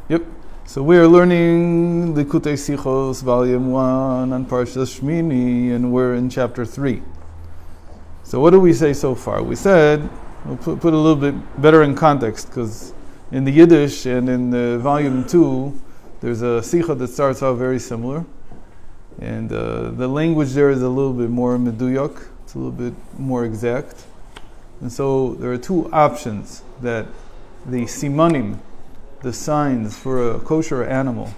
Yep. So we are learning Likkutei Sichot, Volume 1 on Parshas Shemini, and we're in Chapter 3. So what did we say so far? We said, we'll put a little bit better in context, because in the Yiddish and in the Volume 2, there's a Sichot that starts out very similar. And the language there is a little bit more meduyok, it's a little bit more exact. And so there are two options that the simanim, the signs for a kosher animal,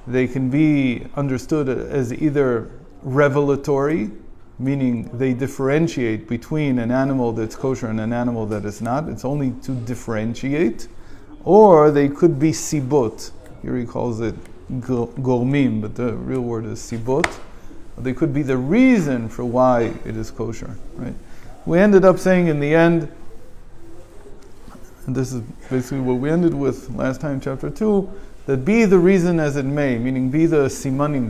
they can be understood as either revelatory, meaning they differentiate between an animal that's kosher and an animal that is not. It's only to differentiate. Or they could be sibot. Here he calls it gormim, but the real word is sibot. They could be the reason for why it is kosher, right? We ended up saying in the end, and this is basically what we ended with last time, chapter 2, that be the reason as it may, meaning be the simanim,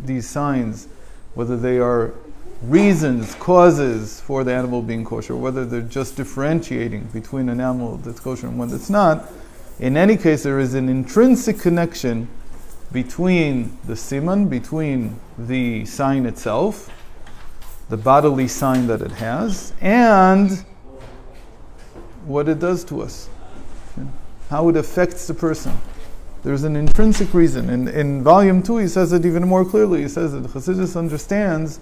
these signs, whether they are reasons, causes for the animal being kosher, whether they're just differentiating between an animal that's kosher and one that's not. In any case, there is an intrinsic connection between the siman, between the sign itself, the bodily sign that it has, and what it does to us, how it affects the person. There's an intrinsic reason. In Volume 2, he says it even more clearly. He says that Chassidus understands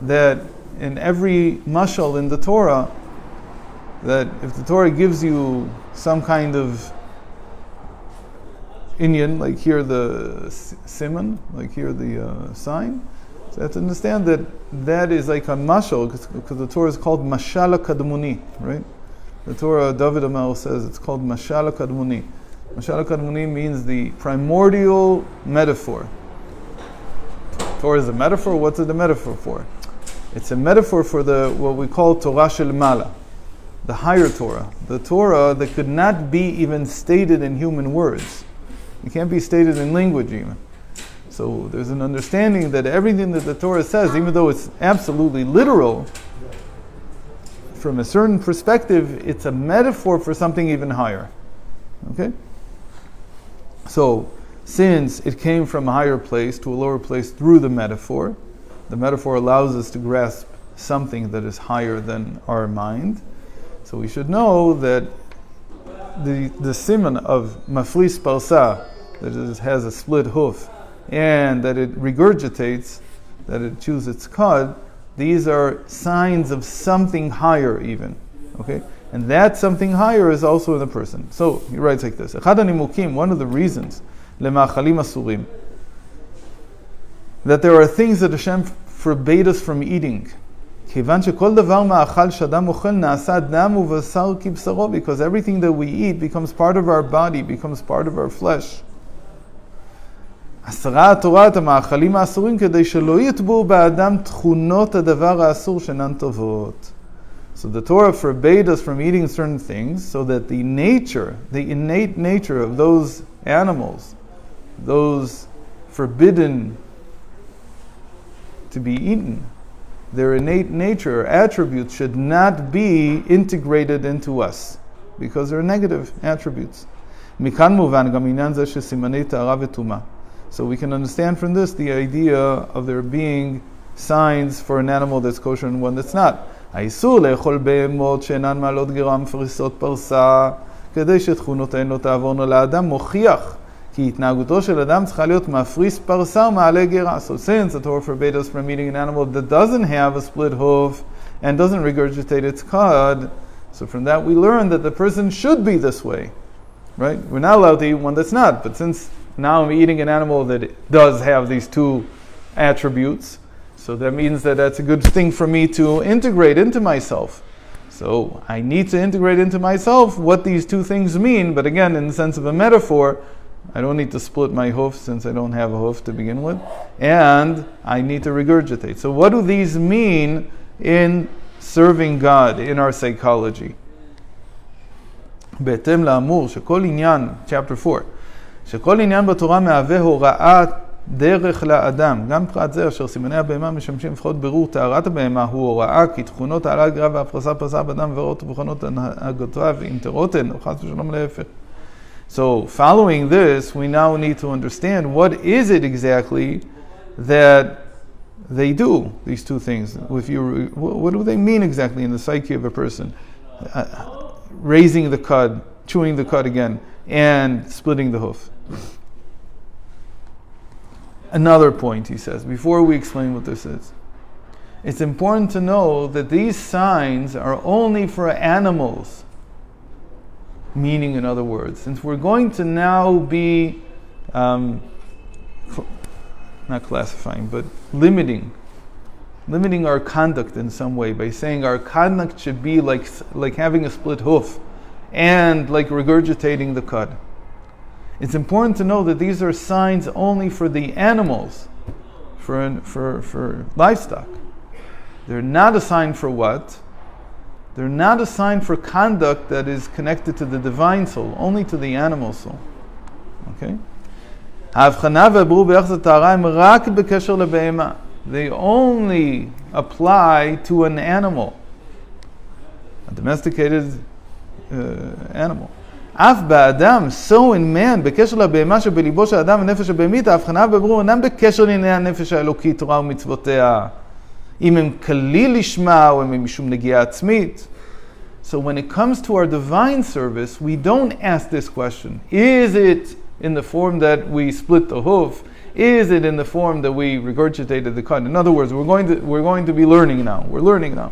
that in every mashal in the Torah, that if the Torah gives you some kind of inyan, like here the siman, like here the sign, so you have to understand that that is like a mashal, because the Torah is called mashal kadmuni, right? The Torah, David Amel says, it's called Mashal Kadmuni. Mashal Kadmuni means the primordial metaphor. Torah is a metaphor. What's it a metaphor for? It's a metaphor for what we call Torah Shel Mala, the higher Torah. The Torah that could not be even stated in human words. It can't be stated in language even. So there's an understanding that everything that the Torah says, even though it's absolutely literal, from a certain perspective, it's a metaphor for something even higher. Okay? So, since it came from a higher place to a lower place through the metaphor allows us to grasp something that is higher than our mind. So we should know that the siman of mafris parsa, that it has a split hoof, and that it regurgitates, that it chews its cud, these are signs of something higher even, okay? And that something higher is also in the person. So, he writes like this, Echad hanimukim, one of the reasons, lema'achalim asurim, that there are things that Hashem forbade us from eating. Kivan shekol davar ma'achal shadam ochel na'asa dam uvasar kibsaro, because everything that we eat becomes part of our body, becomes part of our flesh. אסרה התורה את המאכלים האסורים כדי שלא יטבעו באדם תכונות הדבר האסור שאינן טובות. So the Torah forbade us from eating certain things so that the innate nature of those animals, those forbidden to be eaten, their innate nature or attributes should not be integrated into us because they're negative attributes. מכאן מובן גם עניין זה שסימני טהרה וטומאה. So we can understand from this the idea of there being signs for an animal that's kosher and one that's not. האיסור לאכול בהמות שאינן מעלות גרם פריסות פרסה כדי שתכונותיהן לא תעבורנה לאדם מוכיח כי התנהגותו של אדם צריכה להיות מפריס פרסה ומעלה גרה. So since the Torah forbade us from eating an animal that doesn't have a split hoof and doesn't regurgitate its cud, so from that we learn that the person should be this way, right? We're not allowed to eat one that's not, but since now I'm eating an animal that does have these two attributes, so that means that that's a good thing for me to integrate into myself. So I need to integrate into myself what these two things mean, but again, in the sense of a metaphor, I don't need to split my hoof since I don't have a hoof to begin with, and I need to regurgitate. So what do these mean in serving God, in our psychology? בהתאם לאמור שכל עניין, chapter 4, שכל עניין בתורה מהווה הוראה דרך לאדם. גם פרט זה אשר סימני הבהמה משמשים לפחות ברור טהרת הבהמה הוא הוראה כי תכונות העלה גרה והפרסה פרסה בדם וראות ובכונות הנהגותיו אם תרותן או חס ושלום להפך. So following this, we now need to understand what is it exactly that they do, these two things. What do they mean exactly in the psyche of a person? Raising the cud, chewing the cud again, and splitting the hoof. Another point, he says, before we explain what this is. It's important to know that these signs are only for animals. Meaning, in other words, since we're going to now be not classifying, but limiting our conduct in some way by saying our conduct should be like having a split hoof and like regurgitating the cud. It's important to know that these are signs only for the animals, for livestock. They're not a sign for what? They're not a sign for conduct that is connected to the divine soul, only to the animal soul. Okay? They only apply to an animal, a domesticated animal. אף באדם, so in man, בקשר לבהמה שבליבו של האדם ונפש הבהמית, ההבחנה בברור אינם בקשר לענייני הנפש האלוקי, תורה ומצוותיה. אם הם כליל לשמה או הם משום נגיעה עצמית. So when it comes to our divine service, we don't ask this question. Is it in the form that we split the hoof? Is it in the form that we regurgitated the cud? In other words, we're going to be learning now. We're learning now.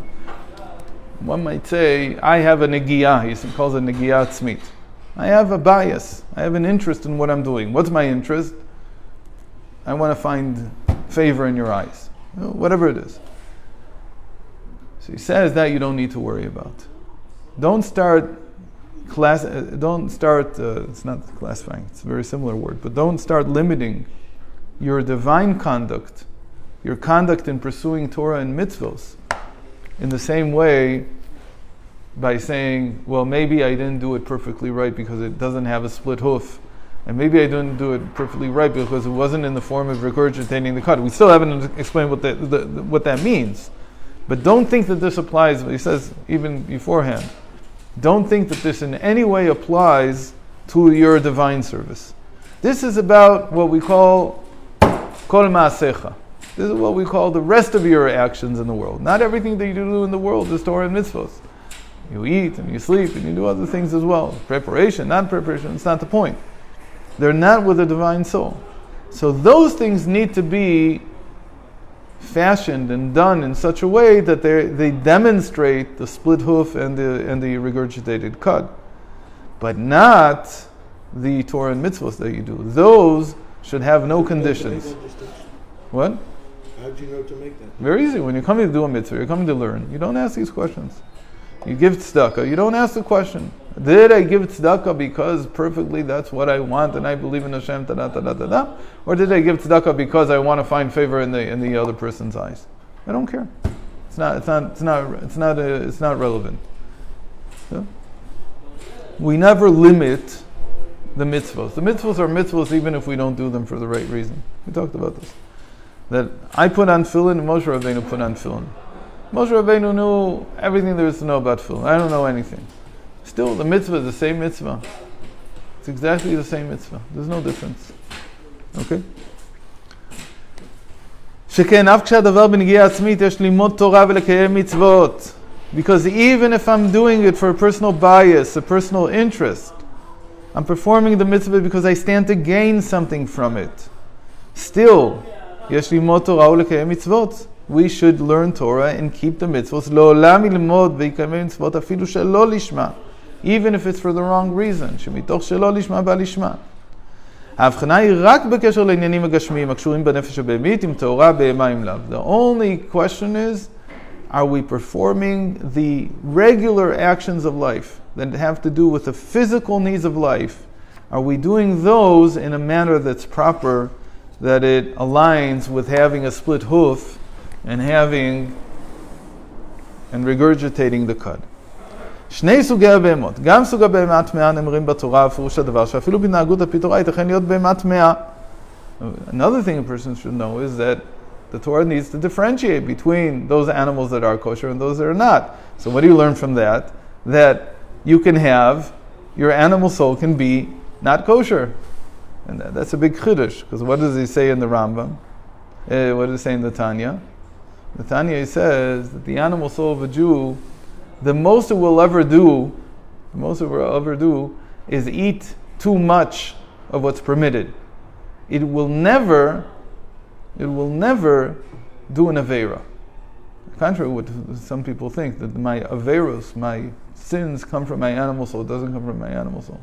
One might say, I have a negiyah. He calls it negiyah tzmit. I have a bias. I have an interest in what I'm doing. What's my interest? I want to find favor in your eyes. Whatever it is. So he says that you don't need to worry about. It's not classifying, it's a very similar word, but don't start limiting your divine conduct, your conduct in pursuing Torah and mitzvos, in the same way by saying, well, maybe I didn't do it perfectly right because it doesn't have a split hoof, and maybe I didn't do it perfectly right because it wasn't in the form of regurgitating the cud. We still haven't explained what that means. But don't think that this applies, he says even beforehand, don't think that this in any way applies to your divine service. This is about what we call kol ma'asecha. This is what we call the rest of your actions in the world. Not everything that you do in the world is Torah and mitzvos. You eat and you sleep and you do other things as well. Preparation, not preparation, it's not the point. They're not with the divine soul. So those things need to be fashioned and done in such a way that they demonstrate the split hoof and the regurgitated cud, but not the Torah and mitzvahs that you do. Those should have no conditions. What? How do you know to make that? Very easy. When you're coming to do a mitzvah, you're coming to learn. You don't ask these questions. You give tzedakah. You don't ask the question. Did I give tzedakah because perfectly that's what I want and I believe in Hashem, da-da-da-da-da-da? Or did I give tzedakah because I want to find favor in the other person's eyes? I don't care. It's not relevant. Yeah? We never limit the mitzvahs. The mitzvahs are mitzvahs even if we don't do them for the right reason. We talked about this. That I put on tefillin and Moshe Rabbeinu put on tefillin. Moshe Rabbeinu knew everything there is to know about tefillin. I don't know anything. Still, the mitzvah is the same mitzvah. It's exactly the same mitzvah. There's no difference. Okay? שכן אף כשהדבר בנגיעה עצמית יש ללמוד תורה ולקיים מצוות. Because even if I'm doing it for a personal bias, a personal interest, I'm performing the mitzvah because I stand to gain something from it. Still, יש ללמוד תורה ולקיים מצוות. We should learn Torah and keep the mitzvot. לעולם ילמוד ויקיים מצוות אפילו שלא לשמה. Even if it's for the wrong reason. שמתוך שלא לשמה בא לשמה. ההבחנה היא רק בקשר לעניינים הגשמיים הקשורים בנפש הבהמית עם תורה בהמה עם לאו. The only question is, are we performing the regular actions of life that have to do with the physical needs of life? Are we doing those in a manner that's proper, that it aligns with having a split hoof and regurgitating the cud? שני סוגי הבהמות, גם סוג הבהמה הטמאה נאמרים בתורה ופירוש הדבר שאפילו בהתנהגות על פי תורה ייתכן להיות בהמה טמאה. Another thing a person should know is that the Torah needs to differentiate between those animals that are kosher and those that are not. So what do you learn from that? That you can have, your animal soul can be not kosher. And that's a big chiddush, because what does he say in the Rambam? What does he say in the Tanya? The Tanya says that the animal soul of a Jew, the most it will ever do is eat too much of what's permitted. It will never do an Aveira. Contrary to what some people think, that my Averos, my sins come from my animal soul. It doesn't come from my animal soul.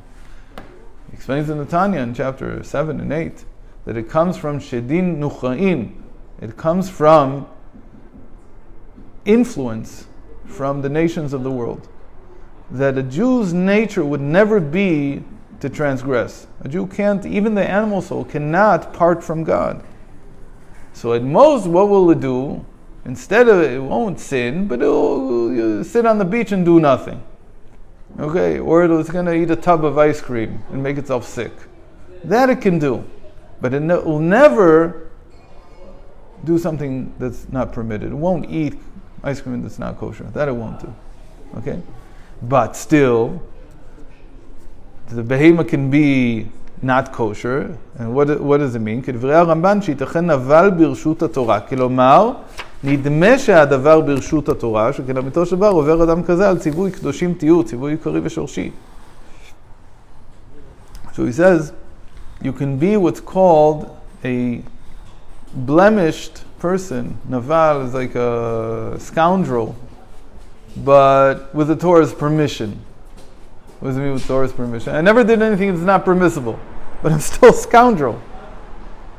He explains in the Tanya in chapter 7 and 8 that it comes from Shedin Nuchain. It comes from influence from the nations of the world. That a Jew's nature would never be to transgress. A Jew can't, even the animal soul, cannot part from God. So at most, what will it do? Instead of, it won't sin, but it'll sit on the beach and do nothing. Okay? Or it's going to eat a tub of ice cream and make itself sick. That it can do. But it will never do something that's not permitted. It won't eat ice cream that's not kosher. That it won't do. Okay? But still, the behemoth can be not kosher. And what does it mean? כדברי הרמב"ן שייתכן נבל ברשות התורה. כלומר, נדמה שהדבר ברשות התורה, שכלמיתו של דבר עובר אדם כזה על ציווי קדושים תהיו, ציווי עיקרי ושורשי. So he says, you can be what's called a blemished person. Naval is like a scoundrel, but with the Torah's permission. What does it mean with Torah's permission? I never did anything that's not permissible, but I'm still a scoundrel.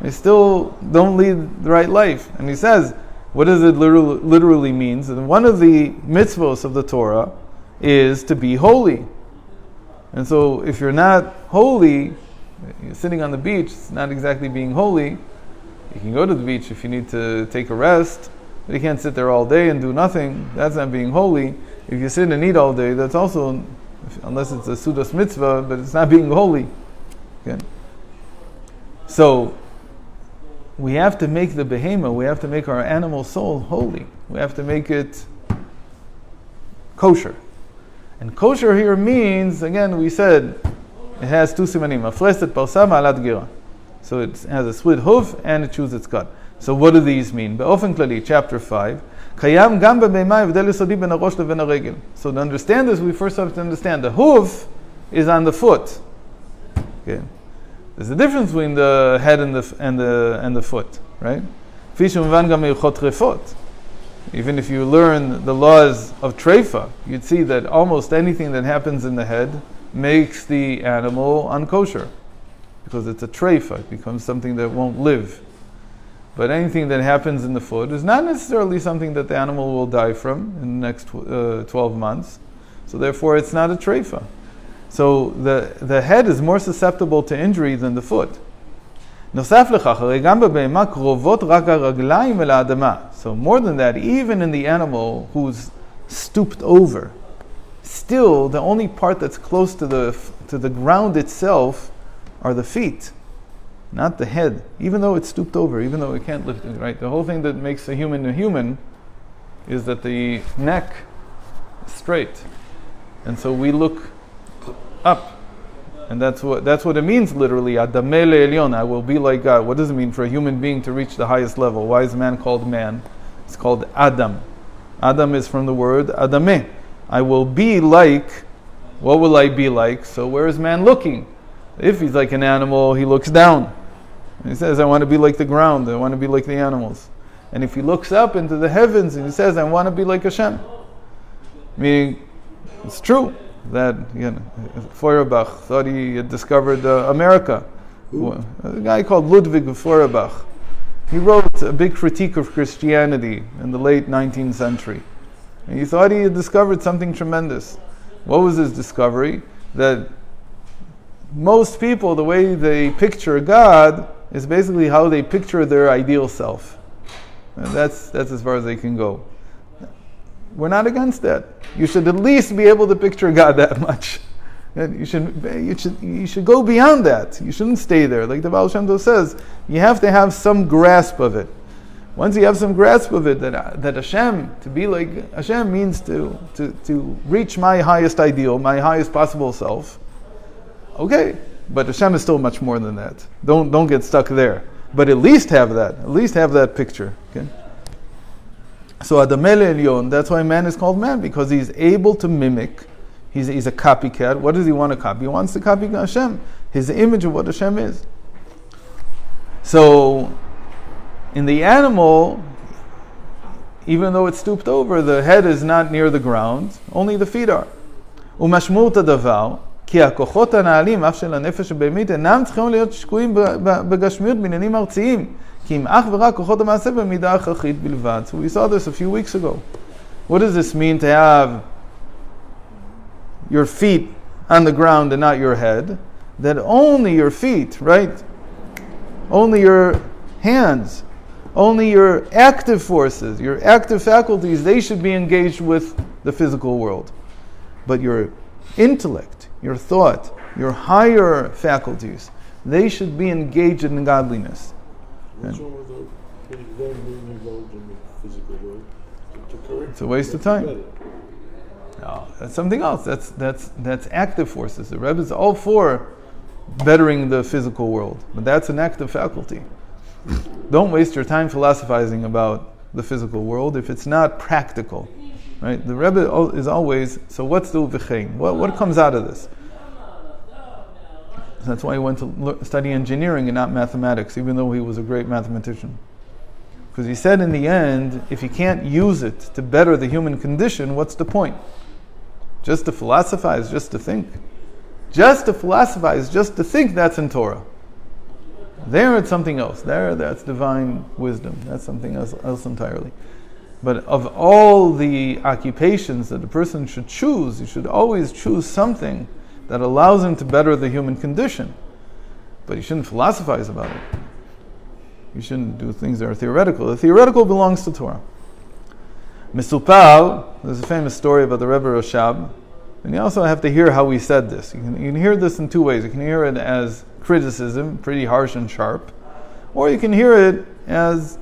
I still don't lead the right life. And he says, what does it literally means? And one of the mitzvos of the Torah is to be holy. And so if you're not holy, you're sitting on the beach, it's not exactly being holy. You can go to the beach if you need to take a rest, but you can't sit there all day and do nothing. That's not being holy. If you sit and eat all day, that's also, unless it's a sudas mitzvah, but it's not being holy. Okay? So, we have to make the behemoth, we have to make our animal soul holy. We have to make it kosher. And kosher here means, again, we said, it has two simanim, mafreset parsa ma'alat gira. So it has a split hoof and it chews its gut. So what do these mean? באופן כללי, chapter 5, קיים גם בבהמה הבדל יסודי בין הראש לבין הרגל. So to understand this, we first have to understand the hoof is on the foot. Okay. There's a difference between the head and the foot, right? כפי שמובן גם מהלכות טרפות. Even if you learn the laws of treifa, you'd see that almost anything that happens in the head makes the animal unkosher. Because it's a treifa, it becomes something that won't live. But anything that happens in the foot is not necessarily something that the animal will die from in the next 12 months. So therefore it's not a treifa. So the head is more susceptible to injury than the foot. נוסף לכך, הרי גם בבהמה קרובות רק הרגליים אל האדמה. So more than that, even in the animal who's stooped over, still the only part that's close to the ground itself are the feet, not the head. Even though it's stooped over, even though it can't lift it, right? The whole thing that makes a human is that the neck is straight. And so we look up. And that's what it means literally. Adameh le'elyon, I will be like God. What does it mean for a human being to reach the highest level? Why is man called man? It's called Adam. Adam is from the word Adameh. I will be like, what will I be like? So where is man looking? If he's like an animal, he looks down. And he says, I want to be like the ground. I want to be like the animals. And if he looks up into the heavens and he says, I want to be like Hashem. Meaning, it's true that Feuerbach thought he had discovered America. A guy called Ludwig Feuerbach. He wrote a big critique of Christianity in the late 19th century. And he thought he had discovered something tremendous. What was his discovery? That most people, the way they picture God is basically how they picture their ideal self. And that's as far as they can go. We're not against that. You should at least be able to picture God that much. And you should go beyond that. You shouldn't stay there. Like the Baal Shem Tov says, you have to have some grasp of it. Once you have some grasp of it, that Hashem, to be like Hashem means to reach my highest ideal, my highest possible self. Okay, but Hashem is still much more than that. Don't get stuck there. But at least have that. At least have that picture. Okay. So Adamel Elyon, that's why man is called man, because he's able to mimic. He's a copycat. What does he want to copy? He wants to copy Hashem, his image of what Hashem is. So, in the animal, even though it's stooped over, the head is not near the ground, only the feet are. ומשמעות הדבר, כי הכוחות הנעלים, אף של הנפש הבהמית, אינם צריכים להיות שקועים בגשמיות בעניינים ארציים, כי אם אך ורק כוחות המעשה במידה הכרחית בלבד. So we saw this a few weeks ago. What does this mean to have your feet on the ground and not your head? That only your feet, right? Only your hands, only your active forces, your active faculties, they should be engaged with the physical world. But your intellect, your thought, your higher faculties, they should be engaged in godliness. What's wrong with them being involved in the physical world? To correct It's a waste of time. No, that's something else. That's active forces. The Rebbe is all for bettering the physical world, but that's an active faculty. Don't waste your time philosophizing about the physical world if it's not practical. Right? The Rebbe is always, so what's the v'chein? What comes out of this? That's why he went to study engineering and not mathematics, even though he was a great mathematician. Because he said in the end, if you can't use it to better the human condition, what's the point? Just to philosophize, just to think. Just to philosophize, just to think, that's in Torah. There it's something else. There, that's divine wisdom. That's something else entirely. But of all the occupations that a person should choose, he should always choose something that allows him to better the human condition. But you shouldn't philosophize about it. You shouldn't do things that are theoretical. The theoretical belongs to Torah. Misupal, there's a famous story about the Rebbe Rashab, and you also have to hear how he said this. You can hear this in two ways. You can hear it as criticism, pretty harsh and sharp, or you can hear it as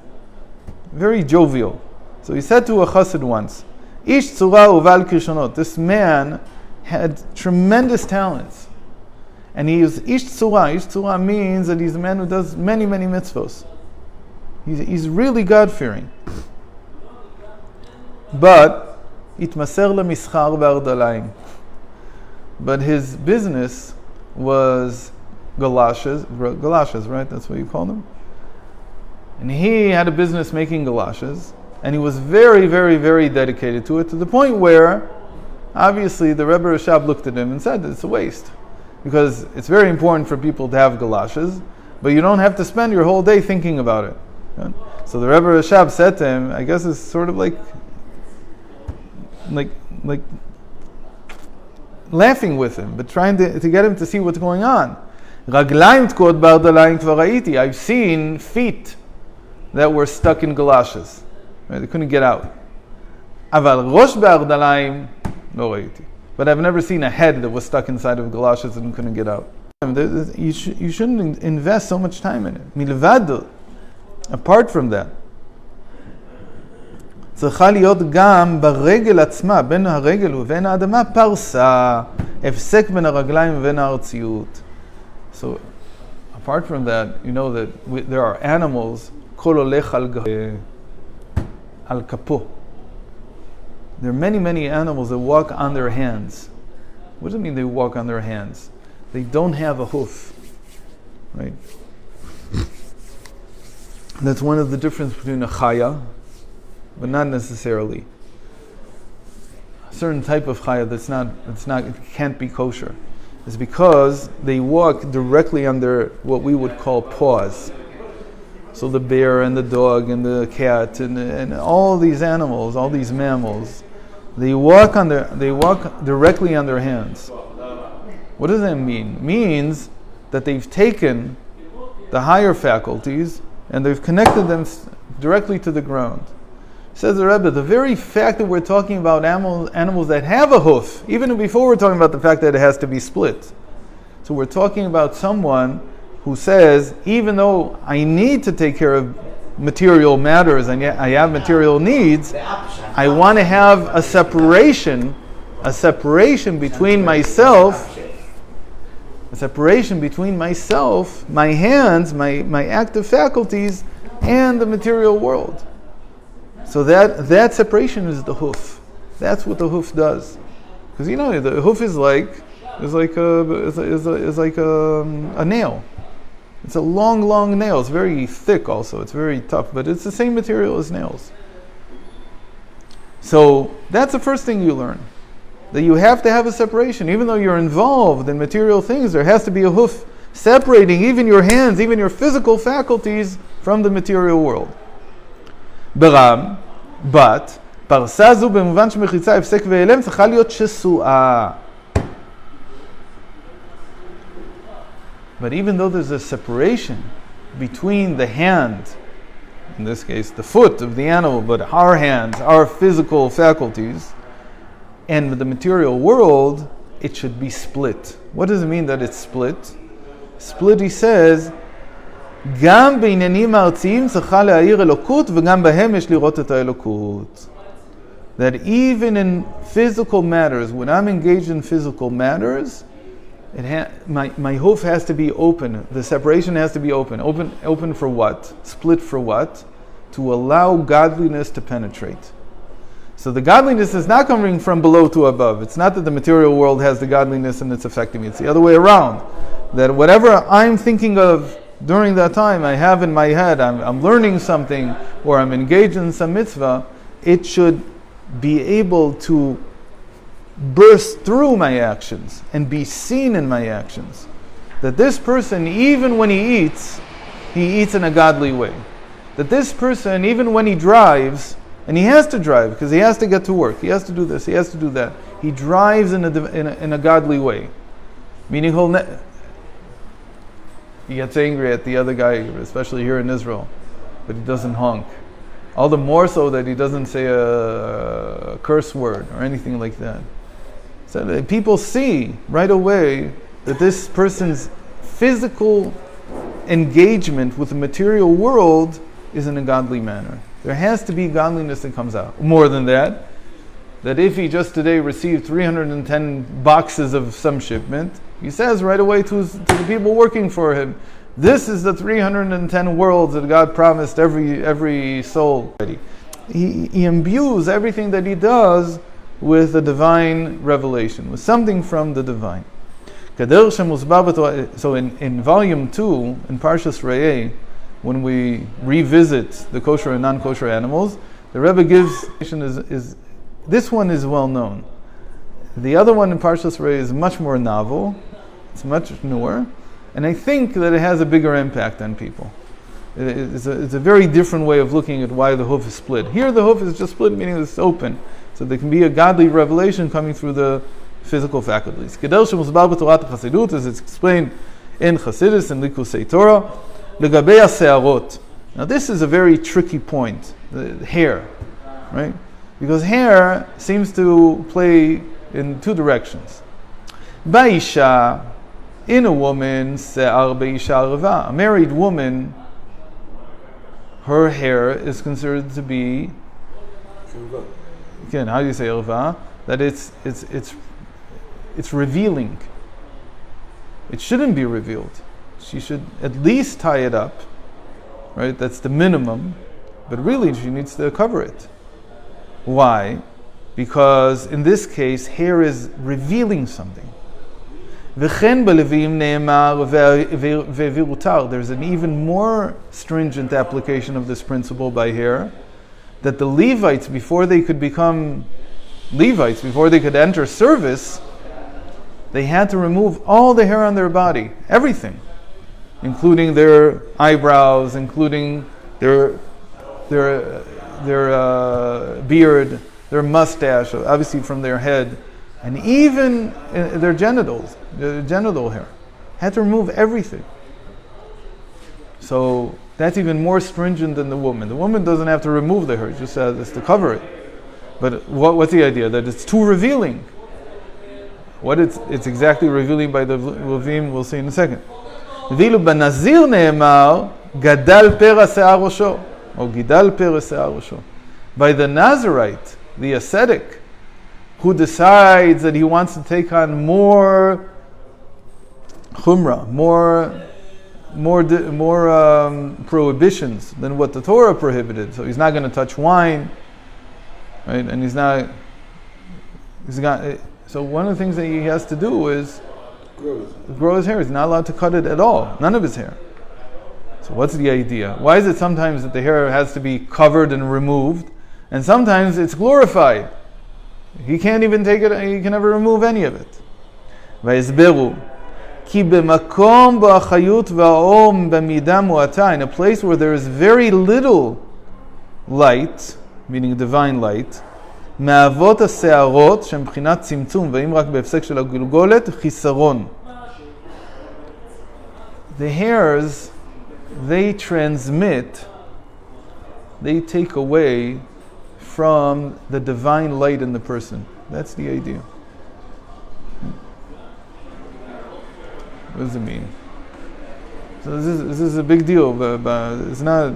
very jovial. So he said to a chassid once, Ish tzura uval kirshonot. This man had tremendous talents. And he is ish tzura. Ish tzura means that he's a man who does many, many mitzvos. He's really God-fearing. But itmaser lemischar ba'ardalayim. But his business was galoshes, right? That's what you call them. And he had a business making galoshes, and he was very, very, very dedicated to it, to the point where, obviously, the Rebbe Rashab looked at him and said, it's a waste. Because it's very important for people to have galoshes, but you don't have to spend your whole day thinking about it. Right? So the Rebbe Rashab said to him, I guess it's sort of like laughing with him, but trying to get him to see what's going on. I've seen feet that were stuck in galoshes. Right? They couldn't get out. But I've never seen a head that was stuck inside of galoshes and couldn't get out. You shouldn't invest so much time in it. Milvad, apart from that, צריכה להיות גם ברגל עצמה, בין הרגל ובין האדמה, פרסה, הפסק בין הרגליים ובין הארציות. So, apart from that, you know that there are animals, כל הולך על כפו. There are many, many animals that walk on their hands. What does it mean they walk on their hands? They don't have a hoof, right? That's one of the differences between a chaya, but not necessarily. A certain type of chaya it can't be kosher. It's because they walk directly under what we would call paws. So the bear and the dog and the cat and all these animals, all these mammals, they walk directly on their hands. What does that mean? It means that they've taken the higher faculties and they've connected them directly to the ground. Says the Rebbe, the very fact that we're talking about animals that have a hoof, even before we're talking about the fact that it has to be split. So we're talking about someone who says, even though I need to take care of material matters and yet I have material needs, I want to have a separation between myself a separation between myself, my hands, my active faculties, and the material world. So that separation is the hoof. That's what the hoof does. Because the hoof is like a nail. It's a long nail. It's very thick also. It's very tough, but it's the same material as nails. So that's the first thing you learn. That you have to have a separation. Even though you're involved in material things, there has to be a hoof separating even your hands, even your physical faculties from the material world. But פרסה זו במובן שמחיצה הפסק ואלם צריכה להיות שסועה. But even though there's a separation between the hand, in this case the foot of the animal, but our hands, our physical faculties, and the material world, it should be split. What does it mean that it's split? Split, he says, גם בעניינים הארציים צריכה להאיר אלוקות וגם בהם יש לראות את האלוקות. That even in physical matters, when I'm engaged in physical matters, my hoof has to be open. The separation has to be open. Open for what? Split for what? To allow godliness to penetrate. So the godliness is not coming from below to above. It's not that the material world has the godliness and it's affecting me. It's the other way around. That whatever I'm thinking of during that time, I have in my head, I'm learning something, or I'm engaged in some mitzvah, it should be able to burst through my actions and be seen in my actions. That this person, even when he eats in a godly way. That this person, even when he drives, and he has to drive because he has to get to work, he has to do this, he has to do that, he drives in a godly way. Meaning he gets angry at the other guy, especially here in Israel, but he doesn't honk. All the more so that he doesn't say a curse word or anything like that. So that people see right away that this person's physical engagement with the material world is in a godly manner. There has to be godliness that comes out. More than that, that if he just today received 310 boxes of some shipment, he says right away to the people working for him, this is the 310 worlds that God promised every soul. He imbues everything that he does with the divine revelation, with something from the divine. So in volume 2, in Parshas Re'eh, when we revisit the kosher and non-kosher animals, the Rebbe gives, this one is well known. The other one in Parshas Re'eh is much more novel, it's much newer, and I think that it has a bigger impact on people. It's a very different way of looking at why the hoof is split. Here the hoof is just split, meaning it's open. So there can be a godly revelation coming through the physical faculties. Kedel shemuzbar b'Torat HaChasidut, as it's explained in Chassidus and Likkutei Torah, legabei hasearot. Now this is a very tricky point, the hair, right? Because hair seems to play in two directions. Ba'isha, in a woman, se'ar be'isha arva. A married woman, her hair is considered to be, again, how do you say arva? That it's revealing. It shouldn't be revealed. She should at least tie it up, right? That's the minimum. But really, she needs to cover it. Why? Because in this case, hair is revealing something. There's an even more stringent application of this principle by hair, that the Levites, before they could become Levites, before they could enter service, they had to remove all the hair on their body, everything, including their eyebrows, including their beard, their mustache, obviously from their head, and even their genitals, the genital hair. Had to remove everything. So that's even more stringent than the woman. The woman doesn't have to remove the hair; it just has to cover it. But what's the idea? That it's too revealing. What it's exactly revealing by the Levim, we'll see in a second. ואילו בנזיר נאמר, גדל פרא שיער ראשו, או גידל פרא שיער ראשו. By the Nazirite, the ascetic, who decides that he wants to take on more chumrah, more prohibitions than what the Torah prohibited. So he's not going to touch wine, right? And he's not. So one of the things that he has to do is grow his hair. He's not allowed to cut it at all. None of his hair. So what's the idea? Why is it sometimes that the hair has to be covered and removed, and sometimes it's glorified? He can't even take it. He can never remove any of it. Vayizberu ki b'makom ba'achayut va'om b'midah mu'ata, in a place where there is very little light, meaning divine light, מהאבות השערות שהם מבחינת צמצום ואם רק בהפסק של הגולגולת חיסרון. The hairs, they transmit, they take away from the divine light in the person. That's the idea. What does it mean? So this is a big deal, but it's not,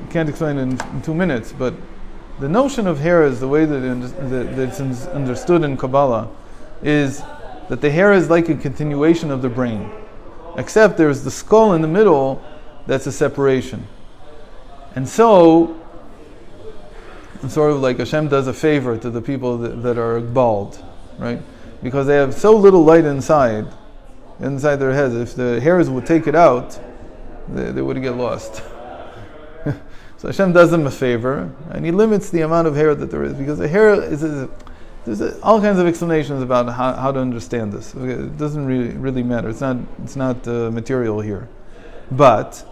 can't explain it in 2 minutes, but the notion of hair is the way that it's understood in Kabbalah is that the hair is like a continuation of the brain, except there's the skull in the middle that's a separation. And so, it's sort of like Hashem does a favor to the people that are bald, right? Because they have so little light inside their heads. If the hairs would take it out, they would get lost. So Hashem does them a favor, and He limits the amount of hair that there is, because the hair there's all kinds of explanations about how to understand this. Okay, it doesn't really matter. It's not material here. But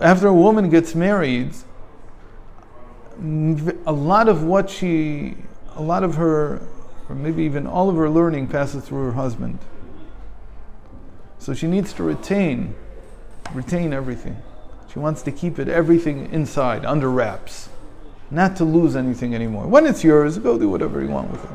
after a woman gets married, a lot of her, or maybe even all of her learning passes through her husband. So she needs to retain everything. She wants to keep everything inside, under wraps, not to lose anything anymore. When it's yours, go do whatever you want with it.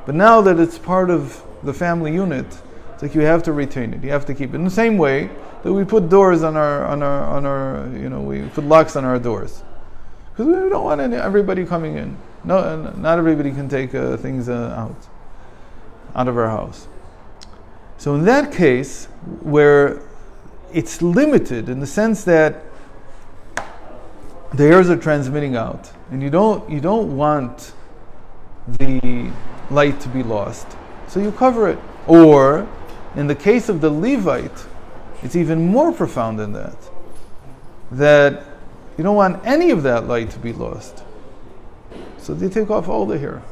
But now that it's part of the family unit, it's like you have to retain it. You have to keep it. In the same way that we put doors on our we put locks on our doors, because we don't want everybody coming in. No, not everybody can take things out of our house. So in that case, where it's limited in the sense that the hairs are transmitting out, and you don't want the light to be lost, so you cover it. Or, in the case of the Levite, it's even more profound than that you don't want any of that light to be lost. So they take off all the hair.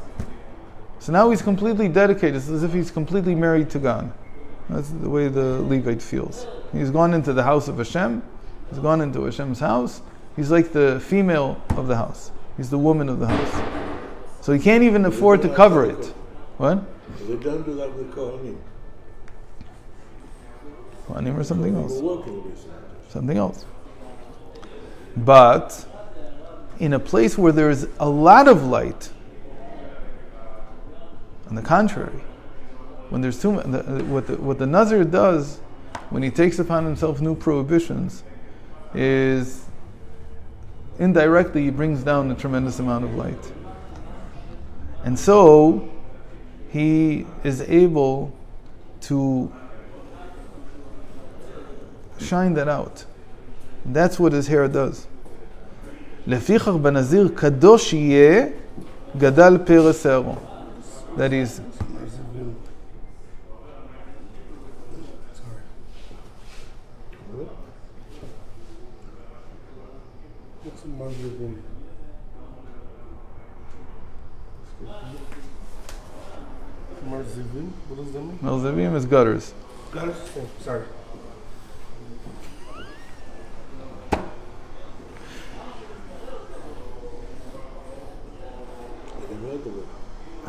So now he's completely dedicated. It's as if he's completely married to God. That's the way the Levite feels. He's gone into the house of Hashem. He's gone into Hashem's house. He's like the female of the house. He's the woman of the house. So he can't even afford to cover it. What? They don't do that with Kohanim. Kohanim or something else. Something else. But in a place where there's a lot of light, on the contrary, when there's too much, what the Nazir does when he takes upon himself new prohibitions is indirectly he brings down a tremendous amount of light. And so he is able to shine that out. That's what his hair does. לפיכך בנזיר קדוש יהיה גדל פרס שערו. That is, What's a Marzivim? Marzivim? What does that mean? Marzivim is gutters. Gutters? Oh, sorry.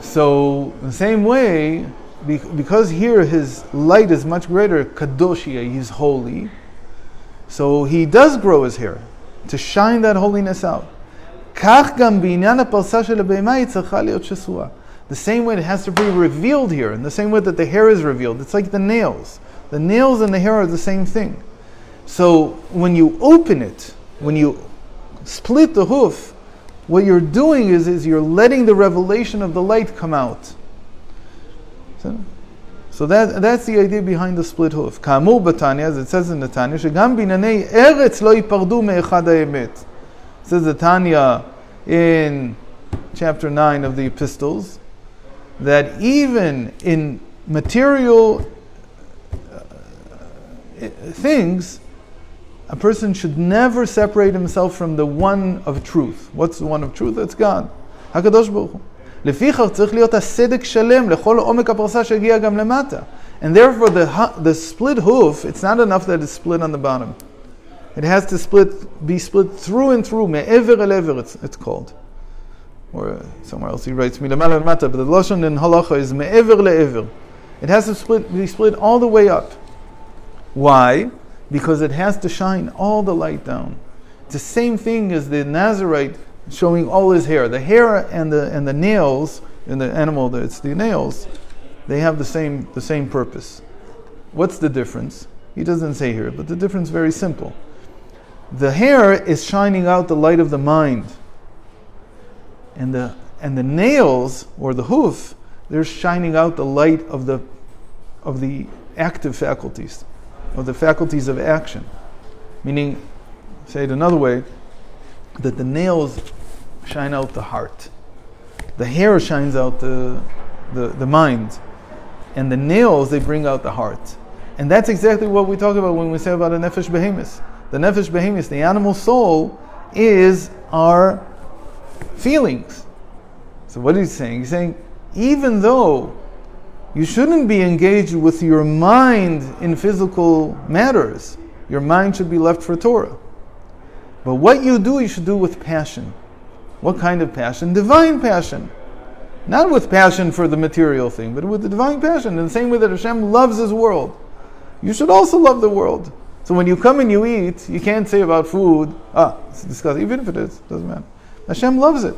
So, the same way, because here his light is much greater, Kadoshia, he's holy, so he does grow his hair to shine that holiness out. The same way it has to be revealed here, in the same way that the hair is revealed. It's like the nails. The nails and the hair are the same thing. So, when you open it, when you split the hoof, what you're doing is you're letting the revelation of the light come out. So So that's the idea behind the split hoof. Ka'amur b'Tanya, as it says in the Tanya, shegam binyanei eretz lo yipardu me'echad ha'emet. It says the Tanya in chapter 9 of the epistles, that even in material things, a person should never separate himself from the one of truth. What's the one of truth? That's God. HaKadosh Baruch Hu. לפיכך צריך להיות הסדק שלם לכל עומק הפרסה שהגיע גם למטה. And therefore the split hoof, it's not enough that it's split on the bottom. It has to be split through and through. מעבר אל עבר it's called. Or somewhere else he writes מלמעלה למטה, but the lashon in halacha is מעבר לעבר. It has to be split all the way up. Why? Because it has to shine all the light down. It's the same thing as the Nazarite showing all his hair. The hair and the nails in the animal, it's the nails, they have the same purpose. What's the difference? He doesn't say here, but the difference is very simple. The hair is shining out the light of the mind, and the nails or the hoof, they're shining out the light of the active faculties, of the faculties of action. Meaning, say it another way, that the nails shine out the heart, the hair shines out the mind, and the nails, they bring out the heart. And that's exactly what we talk about when we say about a nefesh behemis. The nefesh behemis, the animal soul, is our feelings. So what is he saying? He's saying, even though you shouldn't be engaged with your mind in physical matters, your mind should be left for Torah. But what you do, you should do with passion. What kind of passion? Divine passion. Not with passion for the material thing, but with the divine passion. In the same way that Hashem loves His world, you should also love the world. So when you come and you eat, you can't say about food, it's disgusting. Even if it is, doesn't matter. Hashem loves it.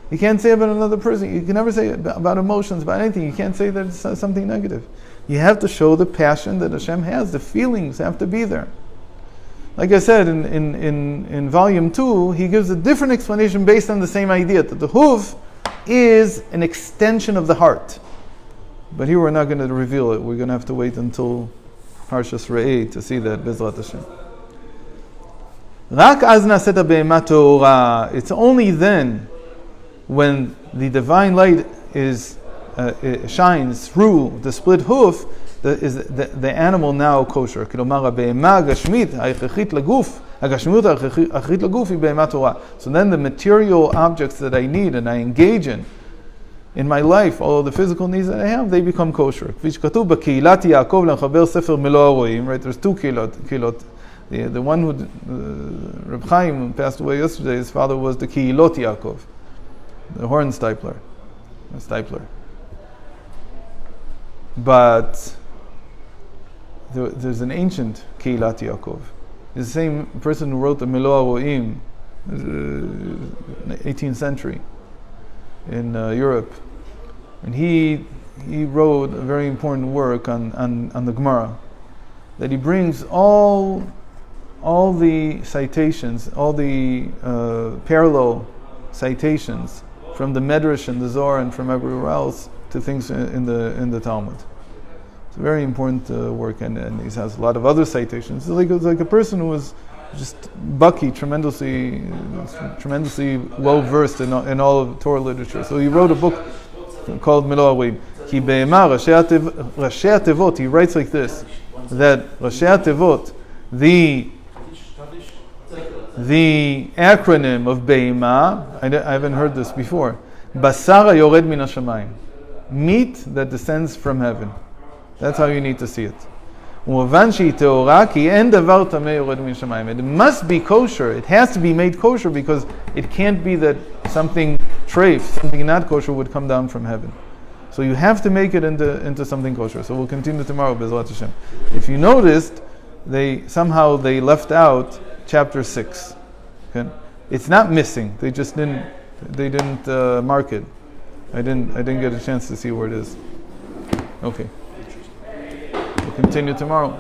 You can't say about another person. You can never say about emotions, about anything. You can't say that it's something negative. You have to show the passion that Hashem has. The feelings have to be there. Like I said, in volume 2, he gives a different explanation based on the same idea, that the hoof is an extension of the heart. But here we're not going to reveal it. We're going to have to wait until Parshas Re'eh to see that, Bezrat Hashem. רק אז נעשית הבהמה טהורה. It's only then, when the divine light it shines through the split hoof, the animal now kosher. כלומר, הבהמה הגשמית ההכרחית לגוף, הגשמיות ההכרחית לגוף היא בהמה טהורה. So then the material objects that I need and I engage in my life, all the physical needs that I have, they become kosher. כפי שכתוב בקהילת יעקב למחבר ספר מלוא הרועים, right? There's two קהילות. The one who, Reb Chaim, passed away yesterday, his father was the Kehilot Yaakov, the horn stipler. But there's an ancient Kehilat Yaakov. It's the same person who wrote the Melo HaRoim, 18th century, in Europe. And he wrote a very important work on the Gemara, that he brings all the citations, all the parallel citations from the Medrash and the Zohar and from everywhere else to things in the Talmud. It's a very important work, and he has a lot of other citations. It's like a person who was just bucky, tremendously well versed in all of Torah literature. So he wrote a book called Melo HaRoim. Ki be'ema Rashei HaTevot, he writes like this, that Rashei HaTevot, the acronym of Be'ema, I haven't heard this before, Basar HaYored Min HaShamayim, meat that descends from heaven. That's how you need to see it. U'movan she'hi te'ora ki en davar tameh yored min shamayim. It must be kosher. It has to be made kosher, because it can't be that something treif, something not kosher, would come down from heaven. So you have to make it into something kosher. So we'll continue tomorrow, Bezrat Hashem. If you noticed, they left out chapter 6. Okay? It's not missing. They just didn't mark it. I didn't get a chance to see where it is. Okay. We'll continue tomorrow.